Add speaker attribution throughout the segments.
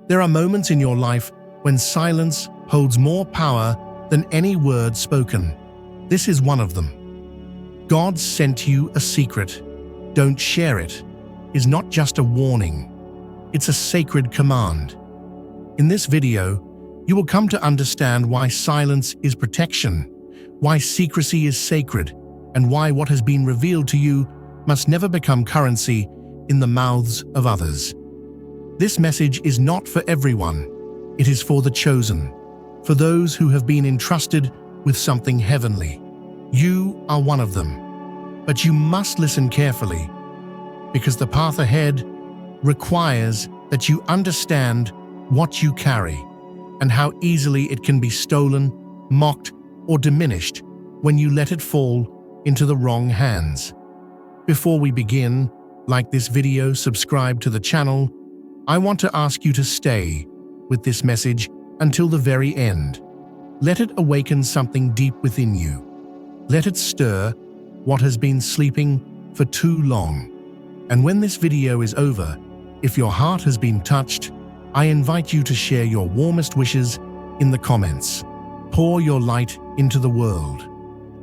Speaker 1: There are moments in your life when silence holds more power than any word spoken. This is one of them. God sent you a secret. Don't share it is not just a warning. It's a sacred command. In this video, you will come to understand why silence is protection, why secrecy is sacred, and why what has been revealed to you must never become currency in the mouths of others. This message is not for everyone. It is for the chosen, for those who have been entrusted with something heavenly. You are one of them. But you must listen carefully, because the path ahead requires that you understand what you carry and how easily it can be stolen, mocked, or diminished when you let it fall into the wrong hands. Before we begin, like this video, subscribe to the channel. I want to ask you to stay with this message until the very end. Let it awaken something deep within you. Let it stir what has been sleeping for too long. And when this video is over, if your heart has been touched, I invite you to share your warmest wishes in the comments. Pour your light into the world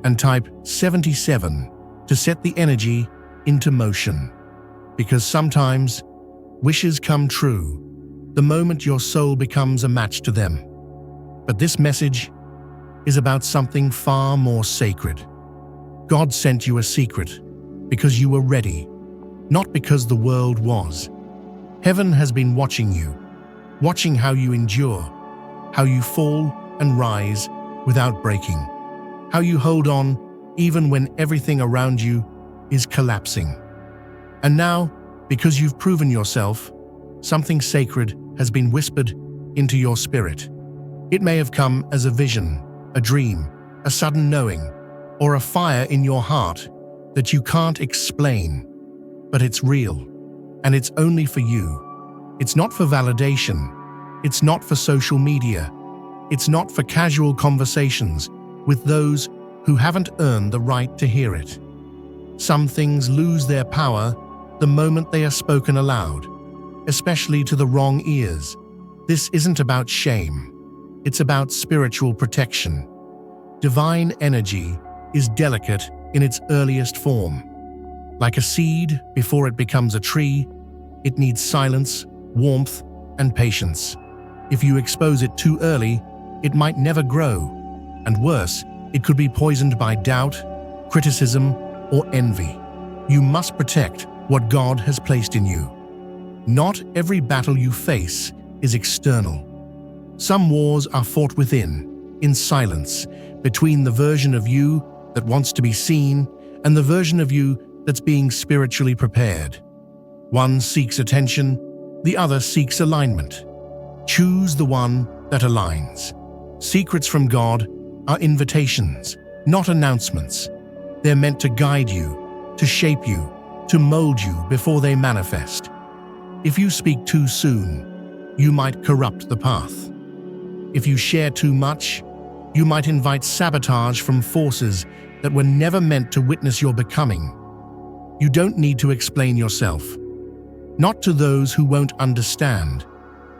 Speaker 1: and type 77 to set the energy into motion. Because sometimes wishes come true the moment your soul becomes a match to them. But this message is about something far more sacred. God sent you a secret because you were ready, not because the world was. Heaven has been watching you, watching how you endure, how you fall and rise without breaking, how you hold on even when everything around you is collapsing. And now, because you've proven yourself, something sacred has been whispered into your spirit. It may have come as a vision, a dream, a sudden knowing, or a fire in your heart that you can't explain. But it's real, and it's only for you. It's not for validation. It's not for social media. It's not for casual conversations with those who haven't earned the right to hear it. Some things lose their power the moment they are spoken aloud, especially to the wrong ears. This isn't about shame. It's about spiritual protection. Divine energy is delicate in its earliest form. Like a seed before it becomes a tree, it needs silence, warmth, and patience. If you expose it too early, it might never grow. And worse, it could be poisoned by doubt, criticism, or envy. You must protect what God has placed in you. Not every battle you face is external. Some wars are fought within, in silence, between the version of you that wants to be seen and the version of you that's being spiritually prepared. One seeks attention, the other seeks alignment. Choose the one that aligns. Secrets from God are invitations, not announcements. They're meant to guide you, to shape you, to mold you before they manifest. If you speak too soon, you might corrupt the path. If you share too much, you might invite sabotage from forces that were never meant to witness your becoming. You don't need to explain yourself. Not to those who won't understand.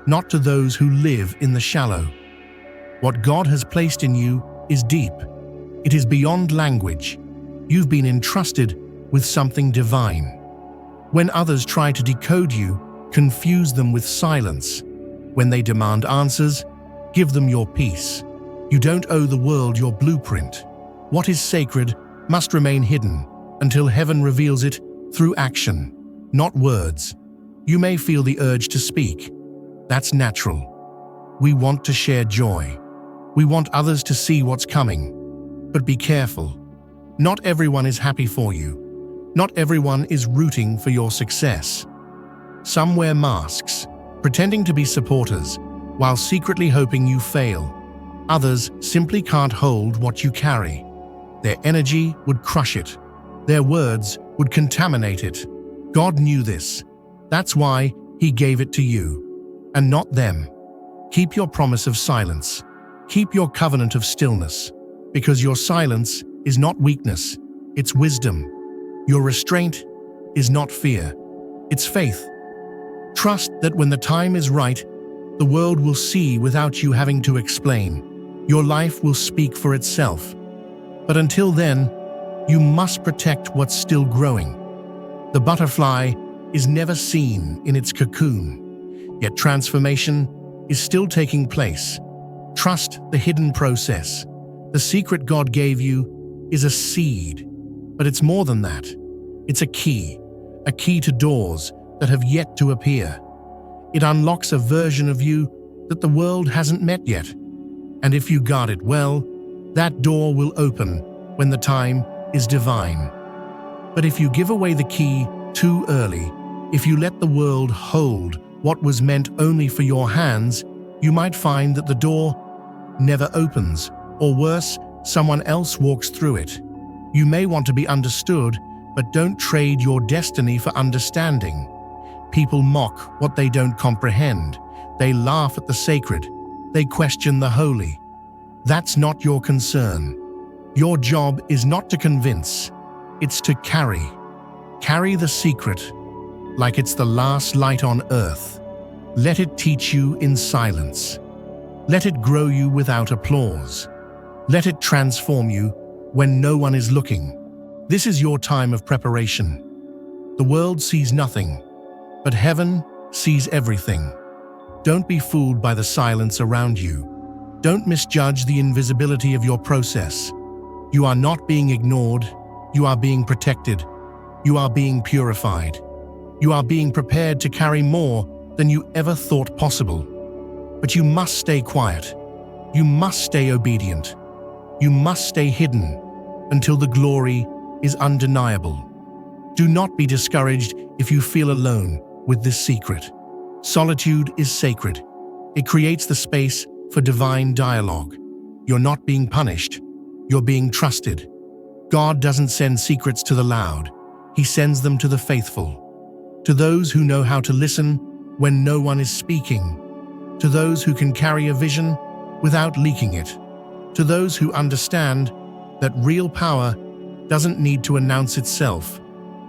Speaker 1: Not to those who live in the shallow. What God has placed in you is deep. It is beyond language. You've been entrusted with something divine. When others try to decode you, confuse them with silence. When they demand answers, give them your peace. You don't owe the world your blueprint. What is sacred must remain hidden until heaven reveals it through action, not words. You may feel the urge to speak. That's natural. We want to share joy. We want others to see what's coming. But be careful. Not everyone is happy for you. Not everyone is rooting for your success. Some wear masks, pretending to be supporters, while secretly hoping you fail. Others simply can't hold what you carry. Their energy would crush it. Their words would contaminate it. God knew this. That's why He gave it to you, and not them. Keep your promise of silence. Keep your covenant of stillness, because your silence is not weakness, it's wisdom. Your restraint is not fear, it's faith. Trust that when the time is right, The world will see without you having to explain. Your life will speak for itself. But until then, you must protect what's still growing. The butterfly is never seen in its cocoon, yet transformation is still taking place. Trust the hidden process. The secret God gave you is a seed, but it's more than that. It's a key to doors that have yet to appear. It unlocks a version of you that the world hasn't met yet. And if you guard it well, that door will open when the time is divine. But if you give away the key too early, if you let the world hold what was meant only for your hands, you might find that the door never opens, or worse, someone else walks through it. You may want to be understood, but don't trade your destiny for understanding. People mock what they don't comprehend. They laugh at the sacred. They question the holy. That's not your concern. Your job is not to convince. It's to carry. Carry the secret like it's the last light on earth. Let it teach you in silence. Let it grow you without applause. Let it transform you when no one is looking. This is your time of preparation. The world sees nothing, but heaven sees everything. Don't be fooled by the silence around you. Don't misjudge the invisibility of your process. You are not being ignored. You are being protected. You are being purified. You are being prepared to carry more than you ever thought possible. But you must stay quiet. You must stay obedient. You must stay hidden until the glory is undeniable. Do not be discouraged if you feel alone with this secret. Solitude is sacred. It creates the space for divine dialogue. You're not being punished. You're being trusted. God doesn't send secrets to the loud. He sends them to the faithful. To those who know how to listen when no one is speaking. To those who can carry a vision without leaking it. To those who understand that real power doesn't need to announce itself.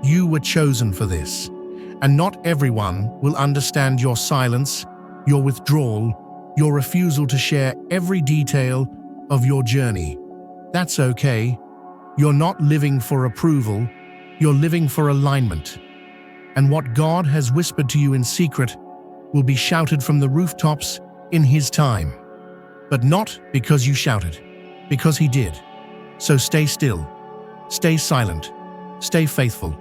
Speaker 1: You were chosen for this. And not everyone will understand your silence, your withdrawal, your refusal to share every detail of your journey. That's okay. You're not living for approval. You're living for alignment. And what God has whispered to you in secret will be shouted from the rooftops in His time. But not because you shouted, because He did. So stay still, stay silent, stay faithful.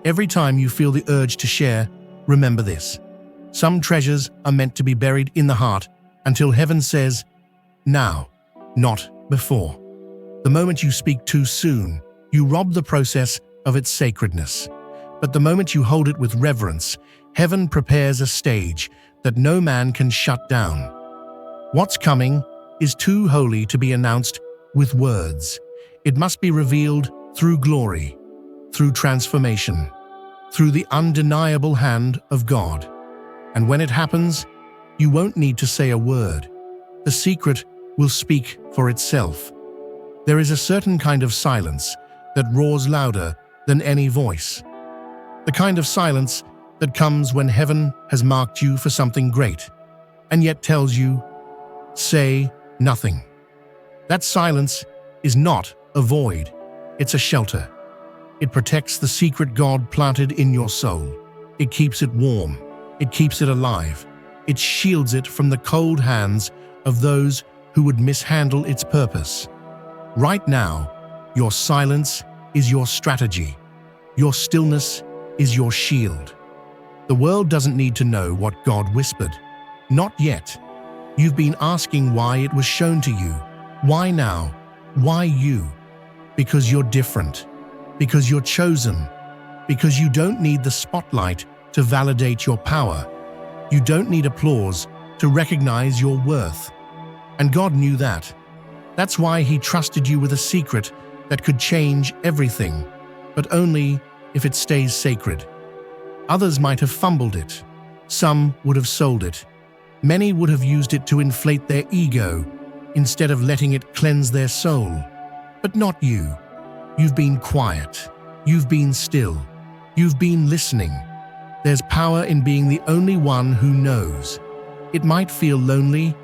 Speaker 1: Every time you feel the urge to share, remember this. Some treasures are meant to be buried in the heart until heaven says, now, not before. The moment you speak too soon, you rob the process of its sacredness. But the moment you hold it with reverence, heaven prepares a stage that no man can shut down. What's coming is too holy to be announced with words. It must be revealed through glory, through transformation, through the undeniable hand of God. And when it happens, you won't need to say a word. The secret will speak for itself. There is a certain kind of silence that roars louder than any voice. The kind of silence that comes when heaven has marked you for something great, and yet tells you, say nothing. That silence is not a void, it's a shelter. It protects the secret God planted in your soul. It keeps it warm. It keeps it alive. It shields it from the cold hands of those who would mishandle its purpose. Right now, your silence is your strategy. Your stillness is your shield. The world doesn't need to know what God whispered. Not yet. You've been asking why it was shown to you. Why now? Why you? Because you're different. Because you're chosen. Because you don't need the spotlight to validate your power. You don't need applause to recognize your worth. And God knew that. That's why He trusted you with a secret that could change everything, but only if it stays sacred. Others might have fumbled it. Some would have sold it. Many would have used it to inflate their ego instead of letting it cleanse their soul. But not you. You've been quiet. You've been still. You've been listening. There's power in being the only one who knows. It might feel lonely,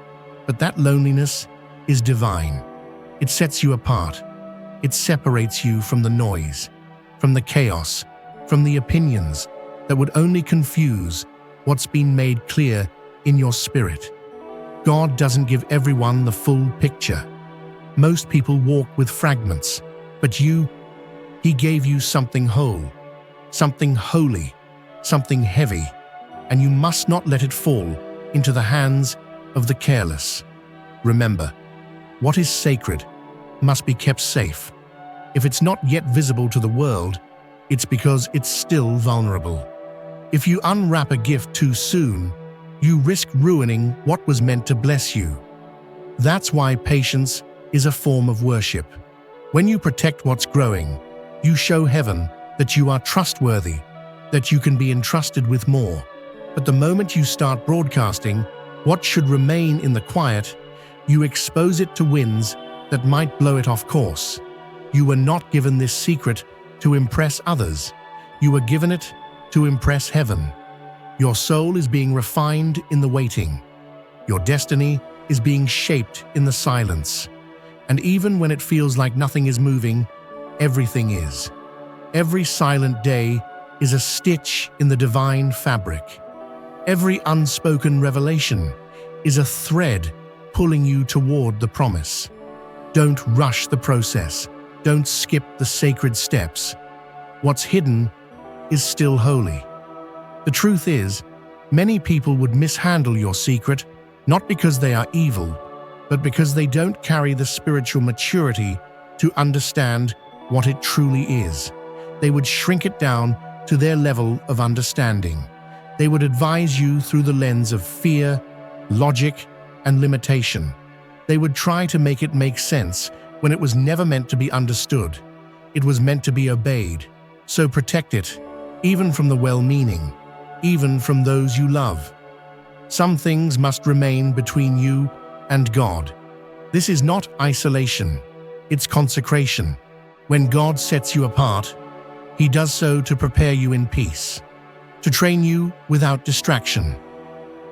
Speaker 1: but that loneliness is divine. It sets you apart. It separates you from the noise, from the chaos, from the opinions that would only confuse what's been made clear in your spirit. God doesn't give everyone the full picture. Most people walk with fragments, but He gave you something whole, something holy, something heavy, and you must not let it fall into the hands of the careless. Remember, what is sacred must be kept safe. If it's not yet visible to the world, it's because it's still vulnerable. If you unwrap a gift too soon, you risk ruining what was meant to bless you. That's why patience is a form of worship. When you protect what's growing, you show heaven that you are trustworthy, that you can be entrusted with more. But the moment you start broadcasting what should remain in the quiet, you expose it to winds that might blow it off course. You were not given this secret to impress others. You were given it to impress heaven. Your soul is being refined in the waiting. Your destiny is being shaped in the silence. And even when it feels like nothing is moving, everything is. Every silent day is a stitch in the divine fabric. Every unspoken revelation is a thread pulling you toward the promise. Don't rush the process. Don't skip the sacred steps. What's hidden is still holy. The truth is, many people would mishandle your secret, not because they are evil, but because they don't carry the spiritual maturity to understand what it truly is. They would shrink it down to their level of understanding. They would advise you through the lens of fear, logic, and limitation. They would try to make it make sense when it was never meant to be understood. It was meant to be obeyed. So protect it, even from the well-meaning, even from those you love. Some things must remain between you and God. This is not isolation, it's consecration. When God sets you apart, He does so to prepare you in peace, to train you without distraction,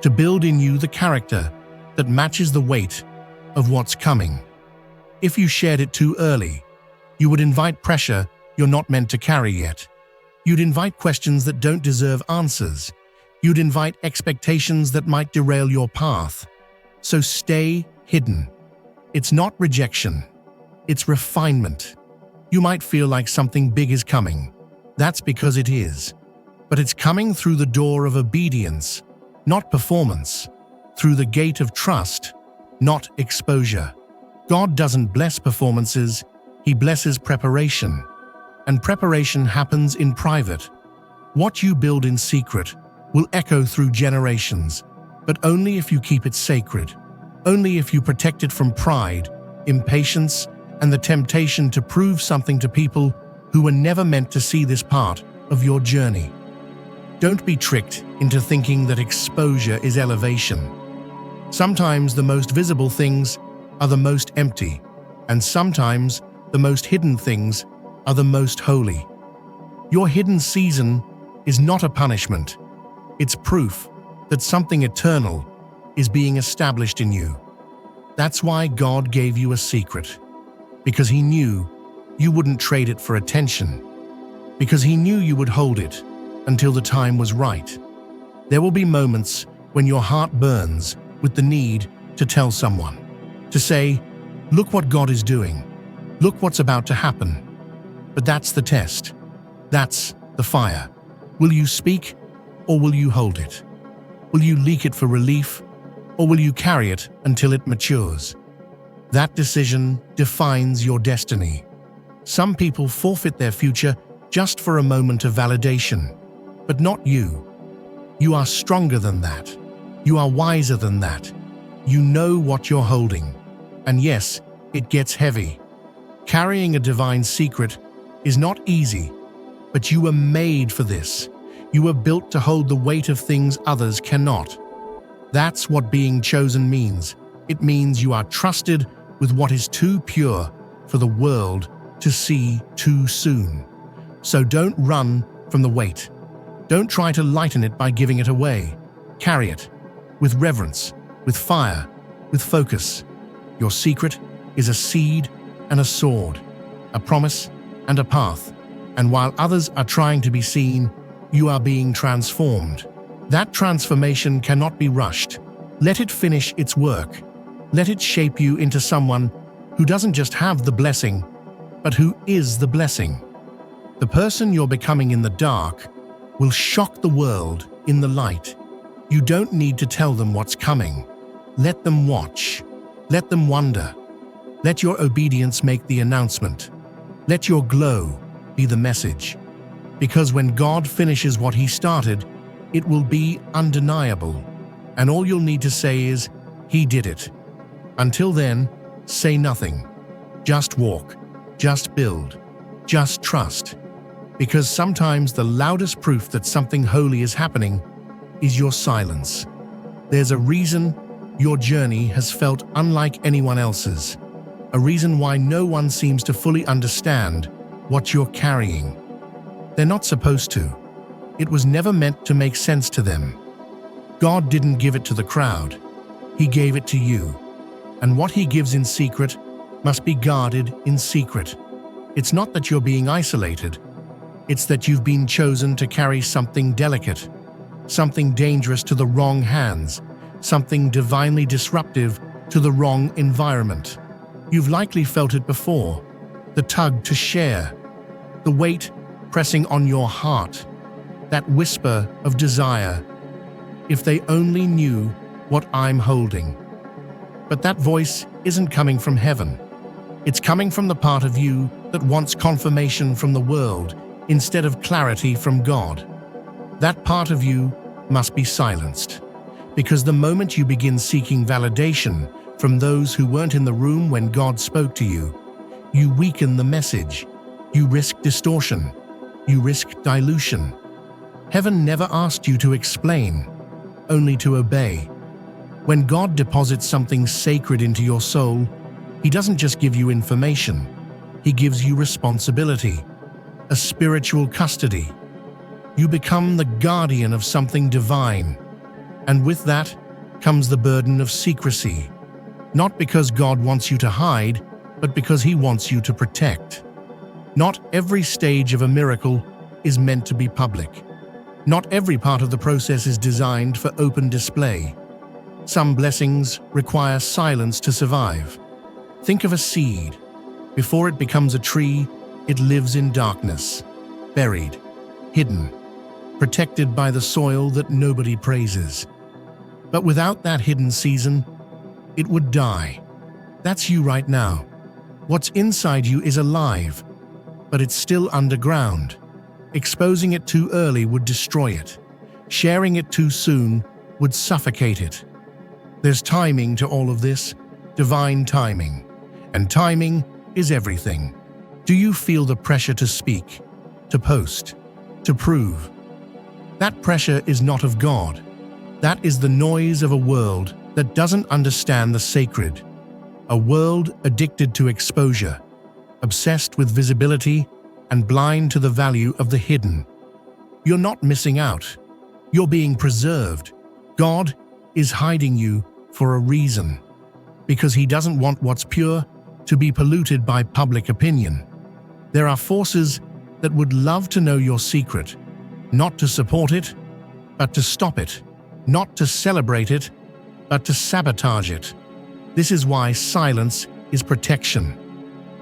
Speaker 1: to build in you the character that matches the weight of what's coming. If you shared it too early, you would invite pressure you're not meant to carry yet. You'd invite questions that don't deserve answers. You'd invite expectations that might derail your path. So stay hidden. It's not rejection, it's refinement. You might feel like something big is coming. That's because it is. But it's coming through the door of obedience, not performance, through the gate of trust, not exposure. God doesn't bless performances, He blesses preparation. And preparation happens in private. What you build in secret will echo through generations, but only if you keep it sacred. Only if you protect it from pride, impatience, and the temptation to prove something to people who were never meant to see this part of your journey. Don't be tricked into thinking that exposure is elevation. Sometimes the most visible things are the most empty, and sometimes the most hidden things are the most holy. Your hidden season is not a punishment. It's proof that something eternal is being established in you. That's why God gave you a secret, because He knew you wouldn't trade it for attention, because He knew you would hold it until the time was right. There will be moments when your heart burns with the need to tell someone, to say, "Look what God is doing. Look what's about to happen." But that's the test. That's the fire. Will you speak, or will you hold it? Will you leak it for relief, or will you carry it until it matures? That decision defines your destiny. Some people forfeit their future just for a moment of validation, but not you. You are stronger than that. You are wiser than that. You know what you're holding. And yes, it gets heavy. Carrying a divine secret is not easy, but you were made for this. You were built to hold the weight of things others cannot. That's what being chosen means. It means you are trusted with what is too pure for the world to see too soon. So don't run from the weight. Don't try to lighten it by giving it away. Carry it. with reverence, with fire, with focus. Your secret is a seed and a sword, a promise and a path. And while others are trying to be seen, you are being transformed. That transformation cannot be rushed. Let it finish its work. Let it shape you into someone who doesn't just have the blessing, but who is the blessing. The person you're becoming in the dark will shock the world in the light. You don't need to tell them what's coming. Let them watch. Let them wonder. Let your obedience make the announcement. Let your glow be the message. Because when God finishes what He started, it will be undeniable. And all you'll need to say is, He did it. Until then, say nothing. Just walk. Just build. Just trust. Because sometimes the loudest proof that something holy is happening is your silence. There's a reason your journey has felt unlike anyone else's. A reason why no one seems to fully understand what you're carrying. They're not supposed to. It was never meant to make sense to them. God didn't give it to the crowd. He gave it to you. And what He gives in secret must be guarded in secret. It's not that you're being isolated. It's that you've been chosen to carry something delicate, something dangerous to the wrong hands, something divinely disruptive to the wrong environment. You've likely felt it before, the tug to share, the weight pressing on your heart, that whisper of desire. If they only knew what I'm holding. But that voice isn't coming from heaven. It's coming from the part of you that wants confirmation from the world instead of clarity from God. That part of you must be silenced. Because the moment you begin seeking validation from those who weren't in the room when God spoke to you, you weaken the message. You risk distortion. You risk dilution. Heaven never asked you to explain, only to obey. When God deposits something sacred into your soul, He doesn't just give you information. He gives you responsibility, a spiritual custody. You become the guardian of something divine. And with that comes the burden of secrecy. Not because God wants you to hide, but because He wants you to protect. Not every stage of a miracle is meant to be public. Not every part of the process is designed for open display. Some blessings require silence to survive. Think of a seed. Before it becomes a tree, it lives in darkness, buried, hidden, protected by the soil that nobody praises. But without that hidden season, it would die. That's you right now. What's inside you is alive, but it's still underground. Exposing it too early would destroy it. Sharing it too soon would suffocate it. There's timing to all of this, divine timing. And timing is everything. Do you feel the pressure to speak, to post, to prove? That pressure is not of God. That is the noise of a world that doesn't understand the sacred. A world addicted to exposure, obsessed with visibility, and blind to the value of the hidden. You're not missing out. You're being preserved. God is hiding you for a reason. Because He doesn't want what's pure to be polluted by public opinion. There are forces that would love to know your secret, not to support it, but to stop it, not to celebrate it, but to sabotage it. This is why silence is protection.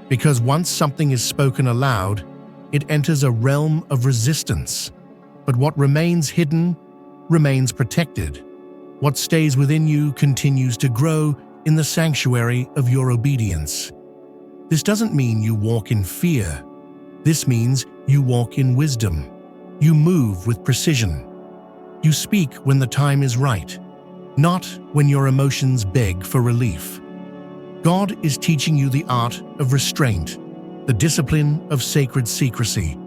Speaker 1: Because once something is spoken aloud, it enters a realm of resistance. But what remains hidden remains protected. What stays within you continues to grow in the sanctuary of your obedience. This doesn't mean you walk in fear. This means you walk in wisdom. You move with precision. You speak when the time is right, not when your emotions beg for relief. God is teaching you the art of restraint, the discipline of sacred secrecy,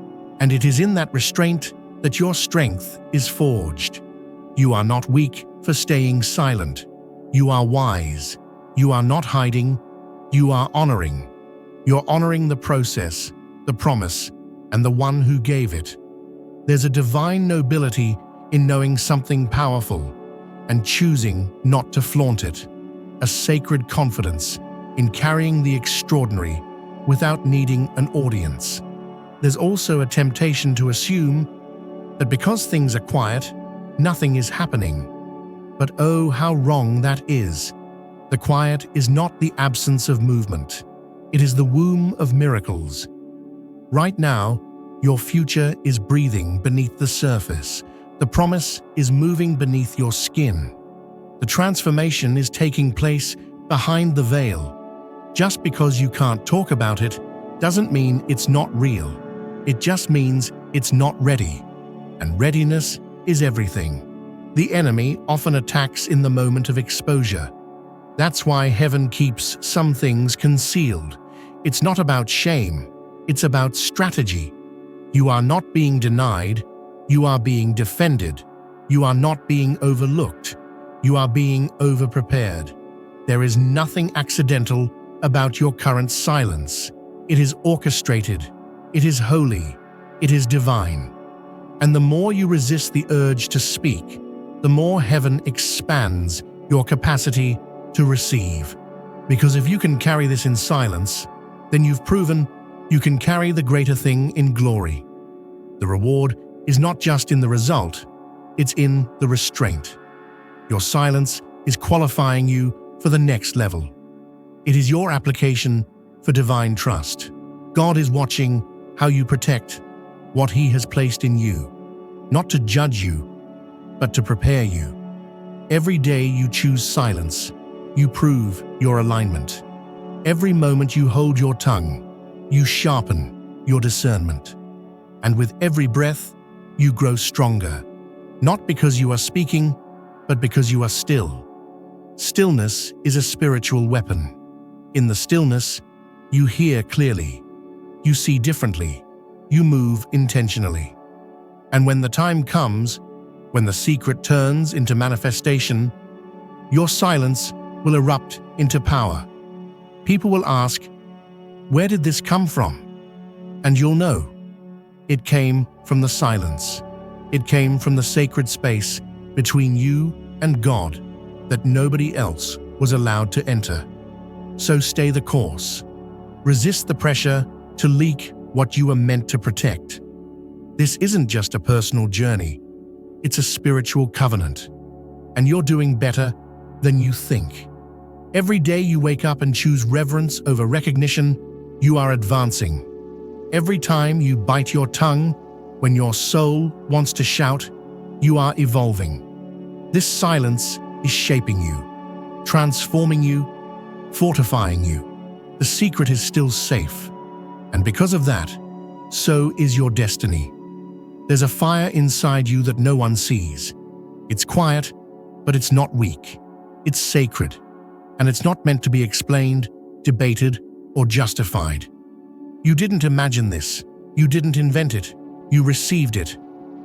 Speaker 1: and it is in that restraint that your strength is forged. You are not weak for staying silent. You are wise. You are not hiding. You are honoring. You're honoring the process, the promise, and the one who gave it. There's a divine nobility in knowing something powerful, and choosing not to flaunt it. A sacred confidence in carrying the extraordinary without needing an audience. There's also a temptation to assume that because things are quiet, nothing is happening. But oh, how wrong that is. The quiet is not the absence of movement. It is the womb of miracles. Right now, your future is breathing beneath the surface. The promise is moving beneath your skin. The transformation is taking place behind the veil. Just because you can't talk about it doesn't mean it's not real. It just means it's not ready. And readiness is everything. The enemy often attacks in the moment of exposure. That's why heaven keeps some things concealed. It's not about shame, it's about strategy. You are not being denied, you are being defended. You are not being overlooked, you are being overprepared. There is nothing accidental about your current silence. It is orchestrated, it is holy, it is divine. And the more you resist the urge to speak, the more heaven expands your capacity to receive. Because if you can carry this in silence, then you've proven you can carry the greater thing in glory. The reward is not just in the result, it's in the restraint. Your silence is qualifying you for the next level. It is your application for divine trust. God is watching how you protect what He has placed in you, not to judge you, but to prepare you. Every day you choose silence, you prove your alignment. Every moment you hold your tongue, you sharpen your discernment. And with every breath, you grow stronger, not because you are speaking, but because you are still. Stillness is a spiritual weapon. In the stillness, you hear clearly, you see differently, you move intentionally. And when the time comes, when the secret turns into manifestation, your silence will erupt into power. People will ask, "Where did this come from?" And you'll know. It came from the silence. It came from the sacred space between you and God that nobody else was allowed to enter. So stay the course. Resist the pressure to leak what you are meant to protect. This isn't just a personal journey, it's a spiritual covenant. And you're doing better than you think. Every day you wake up and choose reverence over recognition, you are advancing. Every time you bite your tongue, when your soul wants to shout, you are evolving. This silence is shaping you, transforming you, fortifying you. The secret is still safe. And because of that, so is your destiny. There's a fire inside you that no one sees. It's quiet, but it's not weak. It's sacred, and it's not meant to be explained, debated, or justified. You didn't imagine this. You didn't invent it. You received it.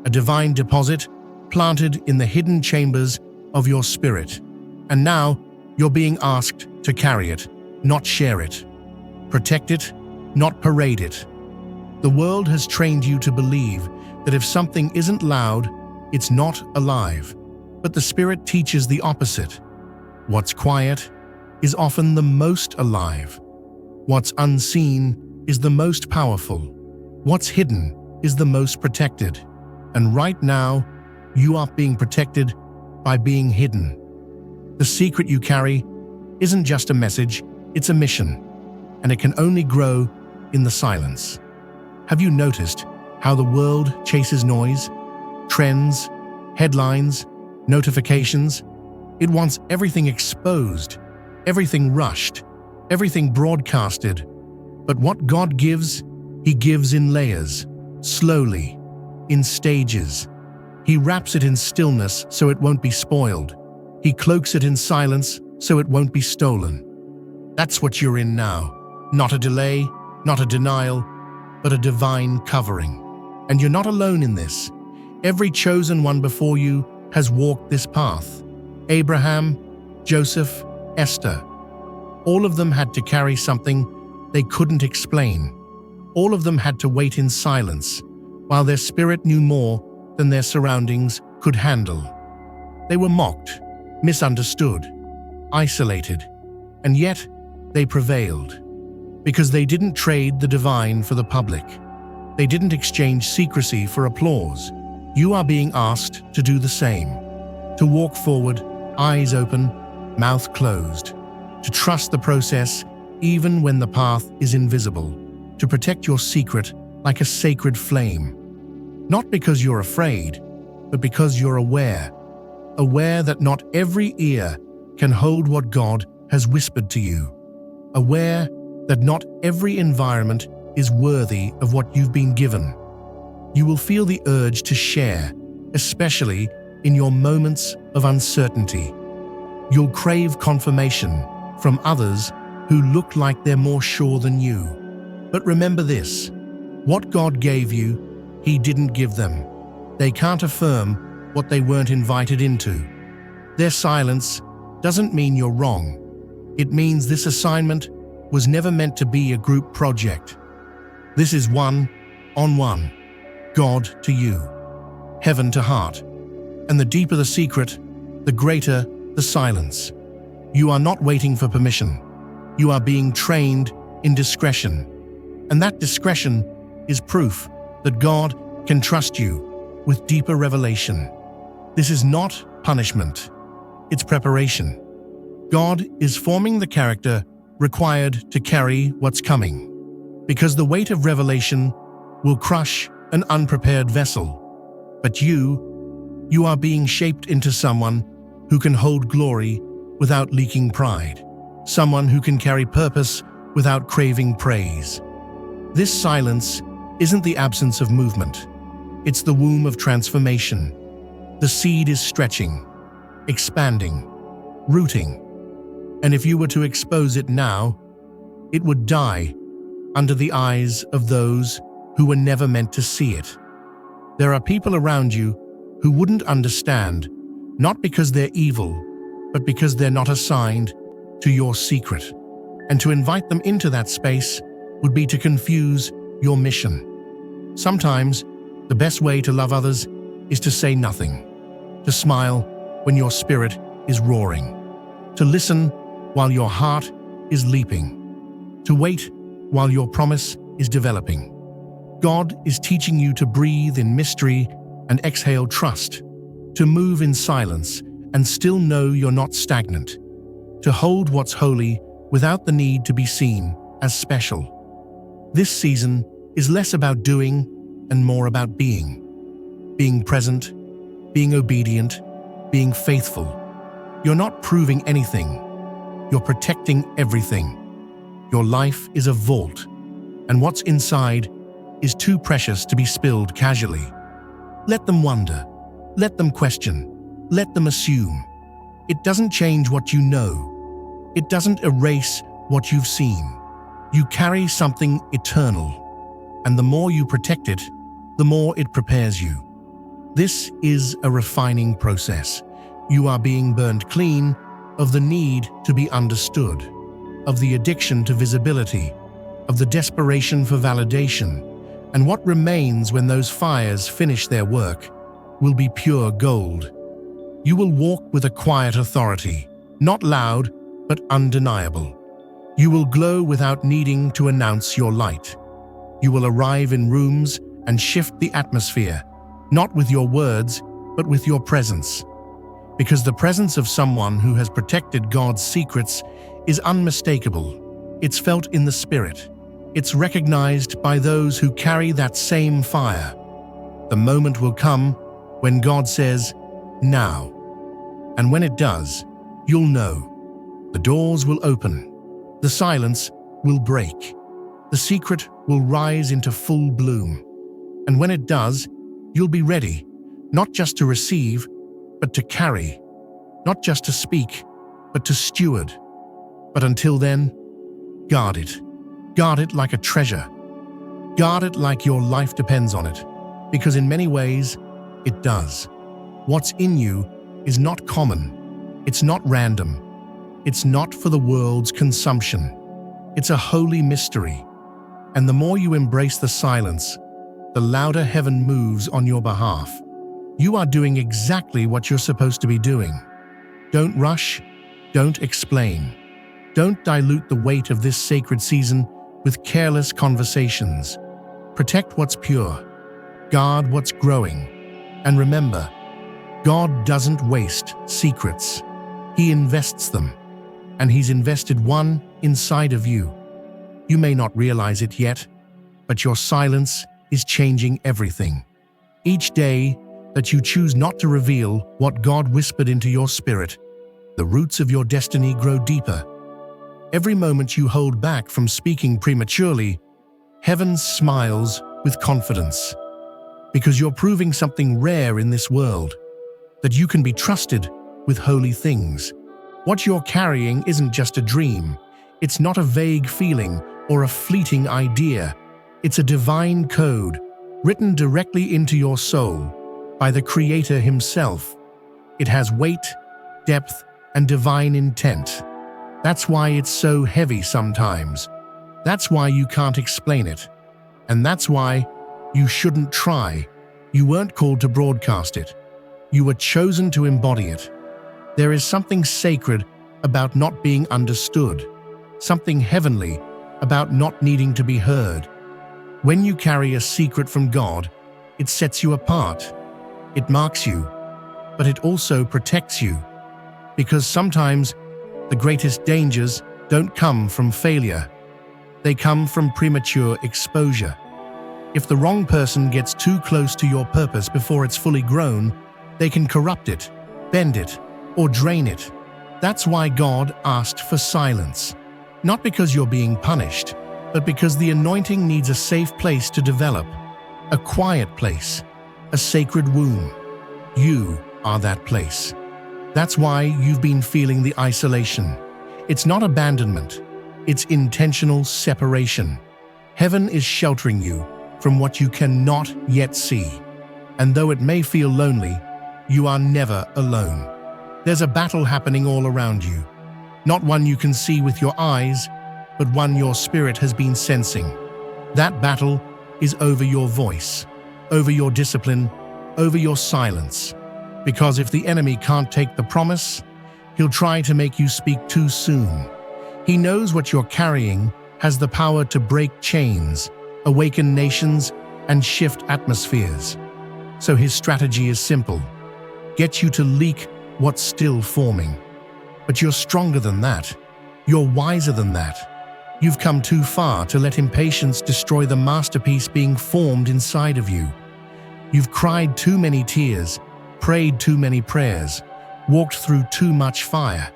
Speaker 1: A divine deposit planted in the hidden chambers of your spirit. And now you're being asked to carry it, not share it. Protect it, not parade it. The world has trained you to believe that if something isn't loud, it's not alive. But the Spirit teaches the opposite. What's quiet is often the most alive. What's unseen is the most powerful. What's hidden is the most protected. And right now, you are being protected by being hidden. The secret you carry isn't just a message, it's a mission. And it can only grow in the silence. Have you noticed how the world chases noise, trends, headlines, notifications? It wants everything exposed, everything rushed, everything broadcasted. But what God gives, He gives in layers, slowly, in stages. He wraps it in stillness so it won't be spoiled. He cloaks it in silence so it won't be stolen. That's what you're in now. Not a delay, not a denial, but a divine covering. And you're not alone in this. Every chosen one before you has walked this path. Abraham, Joseph, Esther. All of them had to carry something they couldn't explain. All of them had to wait in silence, while their spirit knew more than their surroundings could handle. They were mocked, misunderstood, isolated, and yet they prevailed. Because they didn't trade the divine for the public. They didn't exchange secrecy for applause. You are being asked to do the same. To walk forward, eyes open, mouth closed. To trust the process even when the path is invisible. To protect your secret like a sacred flame. Not because you're afraid, but because you're aware. Aware that not every ear can hold what God has whispered to you. Aware that not every environment is worthy of what you've been given. You will feel the urge to share, especially in your moments of uncertainty. You'll crave confirmation from others who look like they're more sure than you. But remember this, what God gave you, He didn't give them. They can't affirm what they weren't invited into. Their silence doesn't mean you're wrong. It means this assignment was never meant to be a group project. This is one-on-one, God to you, heaven to heart. And the deeper the secret, the greater the silence. You are not waiting for permission. You are being trained in discretion. And that discretion is proof that God can trust you with deeper revelation. This is not punishment. It's preparation. God is forming the character required to carry what's coming. Because the weight of revelation will crush an unprepared vessel. But you are being shaped into someone who can hold glory without leaking pride. Someone who can carry purpose without craving praise. This silence isn't the absence of movement. It's the womb of transformation. The seed is stretching, expanding, rooting. And if you were to expose it now, it would die under the eyes of those who were never meant to see it. There are people around you who wouldn't understand, not because they're evil, but because they're not assigned to your secret. And to invite them into that space would be to confuse your mission. Sometimes, the best way to love others is to say nothing, to smile when your spirit is roaring, to listen while your heart is leaping, to wait while your promise is developing. God is teaching you to breathe in mystery and exhale trust, to move in silence and still know you're not stagnant, to hold what's holy without the need to be seen as special. This season is less about doing and more about being present, being obedient, being faithful. You're not proving anything. You're protecting everything. Your life is a vault, and what's inside is too precious to be spilled casually. Let them wonder. Let them question. Let them assume. It doesn't change what you know. It doesn't erase what you've seen. You carry something eternal, and the more you protect it, the more it prepares you. This is a refining process. You are being burned clean of the need to be understood, of the addiction to visibility, of the desperation for validation, and what remains when those fires finish their work will be pure gold. You will walk with a quiet authority, not loud, but undeniable. You will glow without needing to announce your light. You will arrive in rooms and shift the atmosphere, not with your words, but with your presence. Because the presence of someone who has protected God's secrets is unmistakable. It's felt in the spirit. It's recognized by those who carry that same fire. The moment will come when God says, "Now." And when it does, you'll know. The doors will open. The silence will break. The secret will rise into full bloom. And when it does, you'll be ready, not just to receive, but to carry, not just to speak, but to steward. But until then, guard it. Guard it like a treasure. Guard it like your life depends on it, because in many ways, it does. What's in you is not common. It's not random. It's not for the world's consumption. It's a holy mystery. And the more you embrace the silence, the louder heaven moves on your behalf. You are doing exactly what you're supposed to be doing. Don't rush, don't explain. Don't dilute the weight of this sacred season with careless conversations. Protect what's pure, guard what's growing, and remember, God doesn't waste secrets. He invests them, and He's invested one inside of you. You may not realize it yet, but your silence is changing everything. Each day that you choose not to reveal what God whispered into your spirit, the roots of your destiny grow deeper. Every moment you hold back from speaking prematurely, heaven smiles with confidence, because you're proving something rare in this world, that you can be trusted with holy things. What you're carrying isn't just a dream. It's not a vague feeling or a fleeting idea. It's a divine code written directly into your soul by the Creator Himself. It has weight, depth, and divine intent. That's why it's so heavy sometimes. That's why you can't explain it. And that's why you shouldn't try. You weren't called to broadcast it. You were chosen to embody it. There is something sacred about not being understood, something heavenly about not needing to be heard. When you carry a secret from God, it sets you apart. It marks you, but it also protects you. Because sometimes the greatest dangers don't come from failure. They come from premature exposure. If the wrong person gets too close to your purpose before it's fully grown, they can corrupt it, bend it, or drain it. That's why God asked for silence. Not because you're being punished, but because the anointing needs a safe place to develop, a quiet place, a sacred womb. You are that place. That's why you've been feeling the isolation. It's not abandonment, it's intentional separation. Heaven is sheltering you from what you cannot yet see. And though it may feel lonely, you are never alone. There's a battle happening all around you. Not one you can see with your eyes, but one your spirit has been sensing. That battle is over your voice, over your discipline, over your silence. Because if the enemy can't take the promise, he'll try to make you speak too soon. He knows what you're carrying has the power to break chains, awaken nations, and shift atmospheres. So his strategy is simple: get you to leak what's still forming. But you're stronger than that. You're wiser than that. You've come too far to let impatience destroy the masterpiece being formed inside of you. You've cried too many tears, prayed too many prayers, walked through too much fire.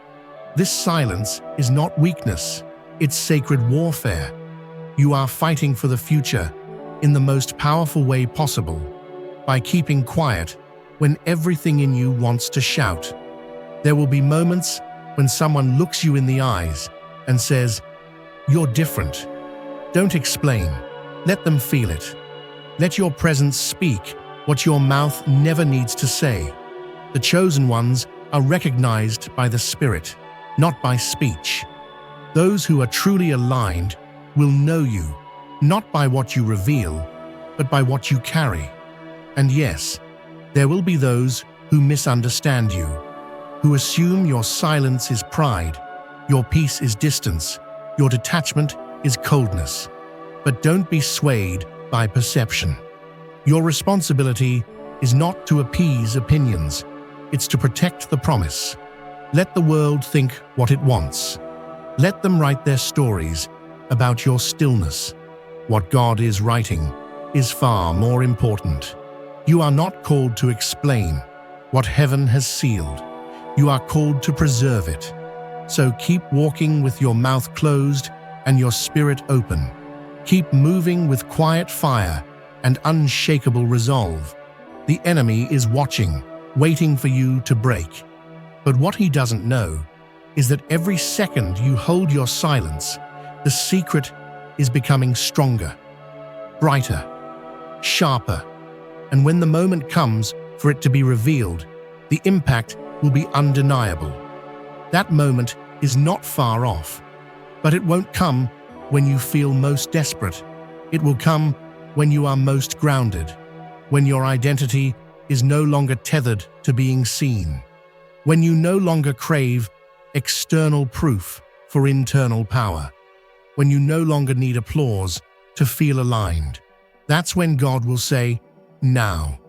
Speaker 1: This silence is not weakness, it's sacred warfare. You are fighting for the future in the most powerful way possible, by keeping quiet when everything in you wants to shout. There will be moments when someone looks you in the eyes and says, "You're different." Don't explain. Let them feel it. Let your presence speak what your mouth never needs to say. The chosen ones are recognized by the Spirit, not by speech. Those who are truly aligned will know you, not by what you reveal, but by what you carry. And yes, there will be those who misunderstand you, who assume your silence is pride, your peace is distance, your detachment is coldness. But don't be swayed by perception. Your responsibility is not to appease opinions, it's to protect the promise. Let the world think what it wants. Let them write their stories about your stillness. What God is writing is far more important. You are not called to explain what heaven has sealed. You are called to preserve it. So keep walking with your mouth closed and your spirit open. Keep moving with quiet fire and unshakable resolve. The enemy is watching, waiting for you to break. But what he doesn't know is that every second you hold your silence, the secret is becoming stronger, brighter, sharper. And when the moment comes for it to be revealed, the impact will be undeniable. That moment is not far off, but it won't come when you feel most desperate. It will come when you are most grounded, when your identity is no longer tethered to being seen, when you no longer crave external proof for internal power, when you no longer need applause to feel aligned. That's when God will say, "Now."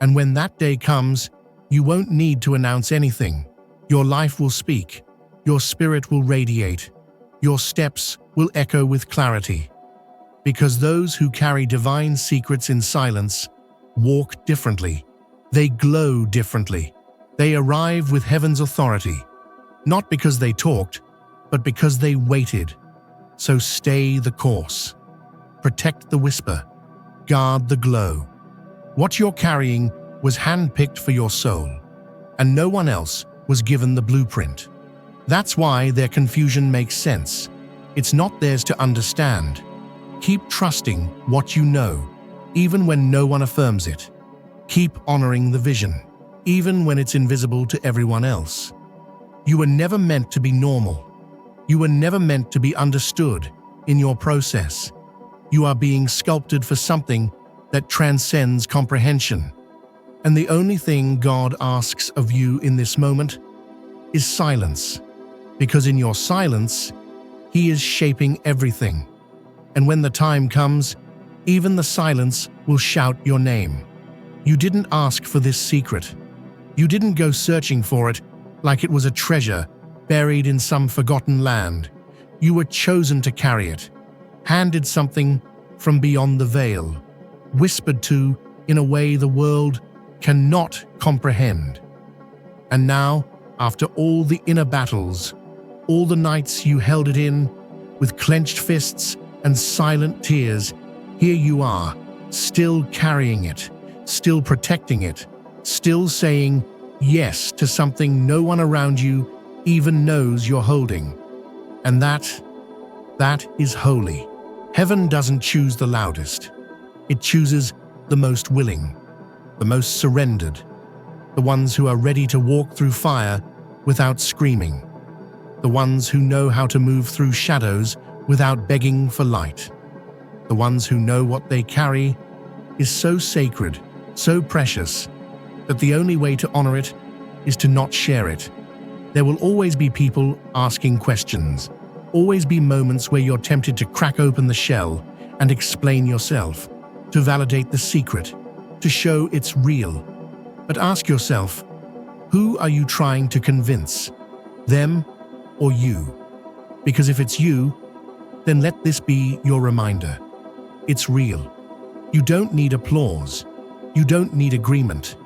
Speaker 1: And when that day comes, you won't need to announce anything. Your life will speak, your spirit will radiate, your steps will echo with clarity. Because those who carry divine secrets in silence walk differently. They glow differently. They arrive with heaven's authority, not because they talked, but because they waited. So stay the course. Protect the whisper. Guard the glow. What you're carrying was handpicked for your soul, and no one else was given the blueprint. That's why their confusion makes sense. It's not theirs to understand. Keep trusting what you know, even when no one affirms it. Keep honoring the vision, even when it's invisible to everyone else. You were never meant to be normal. You were never meant to be understood in your process. You are being sculpted for something that transcends comprehension. And the only thing God asks of you in this moment is silence. Because in your silence, He is shaping everything. And when the time comes, even the silence will shout your name. You didn't ask for this secret. You didn't go searching for it like it was a treasure buried in some forgotten land. You were chosen to carry it, handed something from beyond the veil, whispered to in a way the world cannot comprehend. And now, after all the inner battles, all the nights you held it in with clenched fists and silent tears, here you are, still carrying it, still protecting it, still saying yes to something no one around you even knows you're holding. And that is holy. Heaven doesn't choose the loudest. It chooses the most willing, the most surrendered, the ones who are ready to walk through fire without screaming, the ones who know how to move through shadows without begging for light, the ones who know what they carry is so sacred, so precious, that the only way to honor it is to not share it. There will always be people asking questions, always be moments where you're tempted to crack open the shell and explain yourself, to validate the secret, to show it's real. But ask yourself, who are you trying to convince? Them or you? Because if it's you, then let this be your reminder. It's real. You don't need applause. You don't need agreement.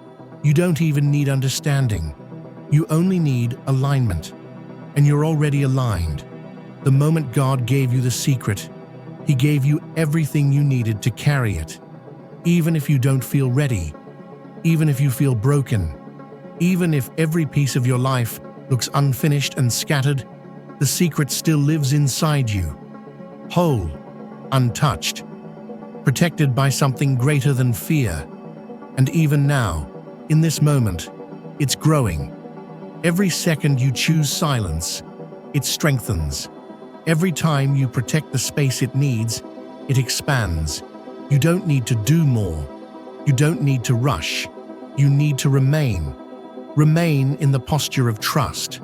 Speaker 1: You don't even need understanding. You only need alignment. And you're already aligned. The moment God gave you the secret, He gave you everything you needed to carry it. Even if you don't feel ready, even if you feel broken, even if every piece of your life looks unfinished and scattered, the secret still lives inside you, whole, untouched, protected by something greater than fear. And even now, in this moment, it's growing. Every second you choose silence, it strengthens. Every time you protect the space it needs, it expands. You don't need to do more. You don't need to rush. You need to remain. Remain in the posture of trust.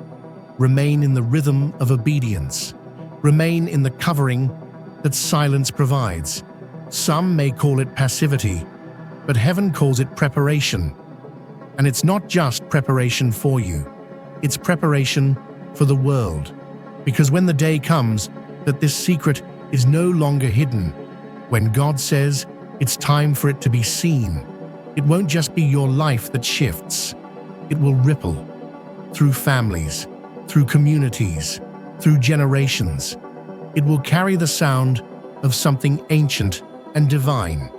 Speaker 1: Remain in the rhythm of obedience. Remain in the covering that silence provides. Some may call it passivity, but heaven calls it preparation. And it's not just preparation for you. It's preparation for the world. Because when the day comes that this secret is no longer hidden, when God says it's time for it to be seen, it won't just be your life that shifts. It will ripple through families, through communities, through generations. It will carry the sound of something ancient and divine.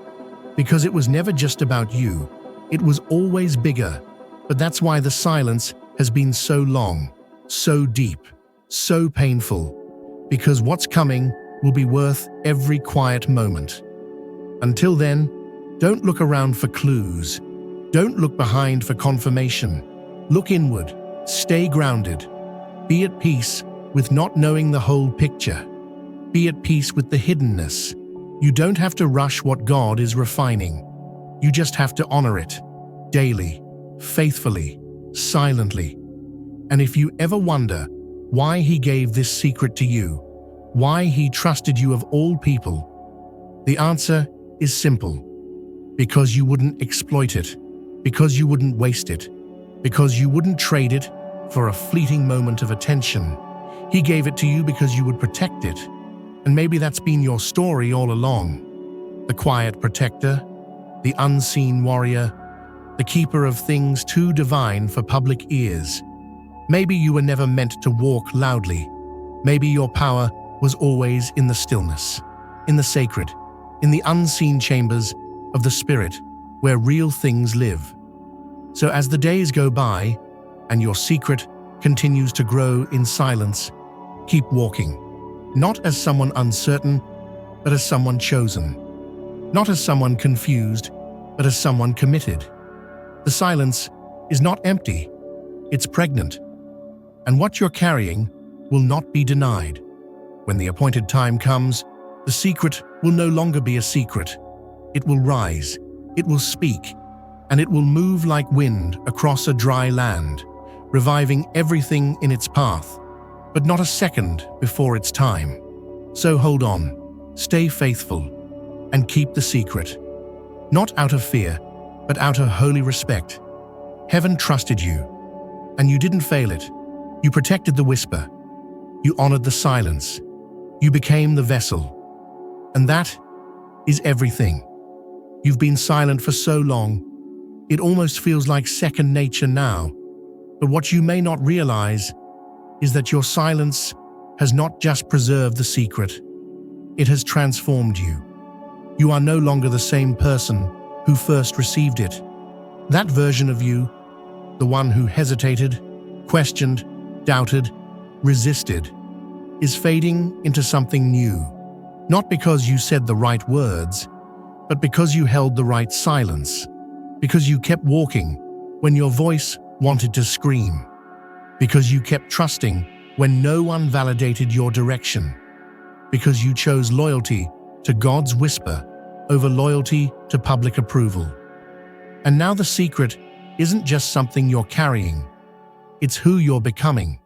Speaker 1: Because it was never just about you, it was always bigger. But that's why the silence has been so long, so deep, so painful, because what's coming will be worth every quiet moment. Until then, don't look around for clues. Don't look behind for confirmation. Look inward, stay grounded. Be at peace with not knowing the whole picture. Be at peace with the hiddenness. You don't have to rush what God is refining. You just have to honor it, daily, faithfully, silently, And if you ever wonder why he gave this secret to you, why he trusted you of all people, the answer is simple. Because you wouldn't exploit it, because you wouldn't waste it, because you wouldn't trade it for a fleeting moment of attention. He gave it to you because you would protect it. And maybe that's been your story all along. The quiet protector, the unseen warrior, the keeper of things too divine for public ears. Maybe you were never meant to walk loudly. Maybe your power was always in the stillness, in the sacred, in the unseen chambers of the spirit where real things live. So as the days go by and your secret continues to grow in silence, keep walking, not as someone uncertain, but as someone chosen. Not as someone confused, but as someone committed. The silence is not empty, it's pregnant. And what you're carrying will not be denied. When the appointed time comes, the secret will no longer be a secret. It will rise, it will speak, and it will move like wind across a dry land, reviving everything in its path, but not a second before its time. So hold on, stay faithful, and keep the secret. Not out of fear, but out of holy respect. Heaven trusted you, and you didn't fail it. You protected the whisper. You honored the silence. You became the vessel. And that is everything. You've been silent for so long, it almost feels like second nature now. But what you may not realize is that your silence has not just preserved the secret, it has transformed you. You are no longer the same person who first received it. That version of you, the one who hesitated, questioned, doubted, resisted, is fading into something new. Not because you said the right words, but because you held the right silence. Because you kept walking when your voice wanted to scream. Because you kept trusting when no one validated your direction. Because you chose loyalty to God's whisper over loyalty to public approval. And now the secret isn't just something you're carrying, it's who you're becoming.